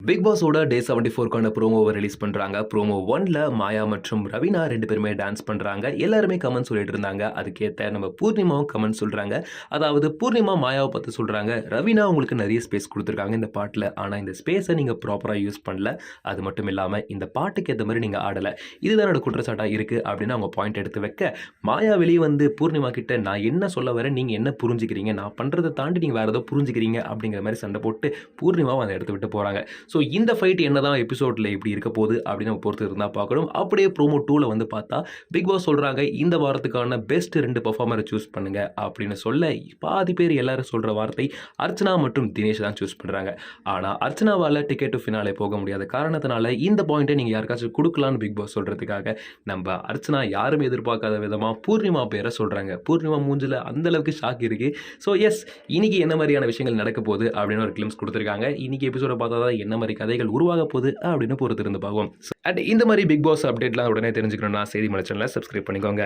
Big பாஸோட டே 74க்கான ப்ரோமோவை release பண்ணுறாங்க. Promo 1ல மாயா மற்றும் ரவீனா 2 பேருமே டான்ஸ் பண்ணுறாங்க. எல்லாருமே கமெண்ட் சொல்லிட்டு இருந்தாங்க. அதுக்கேற்ற நம்ம பூர்ணிமாவும் கமெண்ட் சொல்கிறாங்க. அதாவது பூர்ணிமா மாயாவை பார்த்து சொல்கிறாங்க, ரவீனா உங்களுக்கு நிறைய ஸ்பேஸ் கொடுத்துருக்காங்க இந்த பாட்டில். ஆனால் இந்த ஸ்பேஸை நீங்கள் ப்ராப்பராக யூஸ் பண்ணல. அது மட்டும் இல்லாமல் இந்த பாட்டுக்கு ஏற்ற மாதிரி நீங்கள் ஆடலை. இதுதான் என்னோட குற்றச்சாட்டாக இருக்குது அப்படின்னு அவங்க பாயிண்ட் எடுத்து வைக்க, மாயா வெளியே வந்து பூர்ணிமா கிட்ட நான் என்ன சொல்ல வரேன், நீங்கள் என்ன புரிஞ்சுக்கிறீங்க, நான் பண்ணுறதை தாண்டி நீங்கள் வேறு ஏதோ புரிஞ்சுக்கிறீங்க அப்படிங்கிற மாதிரி சண்டை போட்டு பூர்ணிமாவை அந்த இடத்த விட்டு போகிறாங்க. ஸோ இந்த ஃபைட் என்னதான் எபிசோடில் இப்படி இருக்க போகுது அப்படின்னு நம்ம பொறுத்து இருந்தால் பார்க்கணும். அப்படியே ப்ரோமோ 2ல வந்து பார்த்தா பிக் பாஸ் சொல்கிறாங்க, இந்த வாரத்துக்கான பெஸ்ட் 2 பெர்ஃபார்மரை சூஸ் பண்ணுங்க அப்படின்னு சொல்ல, பாதி பேர் எல்லாரும் சொல்கிற வார்த்தை அர்ச்சனா மற்றும் தினேஷ் தான் சூஸ் பண்ணுறாங்க. ஆனால் அர்ச்சனாவால் டிக்கெட் டு ஃபினாலே போக முடியாத காரணத்தினால இந்த பாயிண்ட்டை நீங்கள் யாருக்காச்சும் கொடுக்கலான்னு பிக் பாஸ் சொல்கிறதுக்காக நம்ம அர்ச்சனா யாரும் எதிர்பார்க்காத விதமாக பூர்ணிமா பேரை சொல்கிறாங்க. பூர்ணிமா மூஞ்சில் அந்தளவுக்கு ஷாக் இருக்குது. ஸோ எஸ், இன்னைக்கு என்ன மாதிரியான விஷயங்கள் நடக்க போகுது அப்படின்னு ஒரு கிளிம்ஸ் கொடுத்துருக்காங்க. இன்னைக்கு எபிசோட பார்த்தா தான் என்ன மாதிரி கதைகள் உருவாக போகுது அப்படின்னு பொறுத்து இருந்து பார்ப்போம். அண்ட் இந்த மாதிரி பிக் பாஸ் அப்டேட்லாம் உடனே தெரிஞ்சுக்கணும்னா செய்தி மலை சேனலை சப்ஸ்கிரைப் பண்ணிக்கோங்க.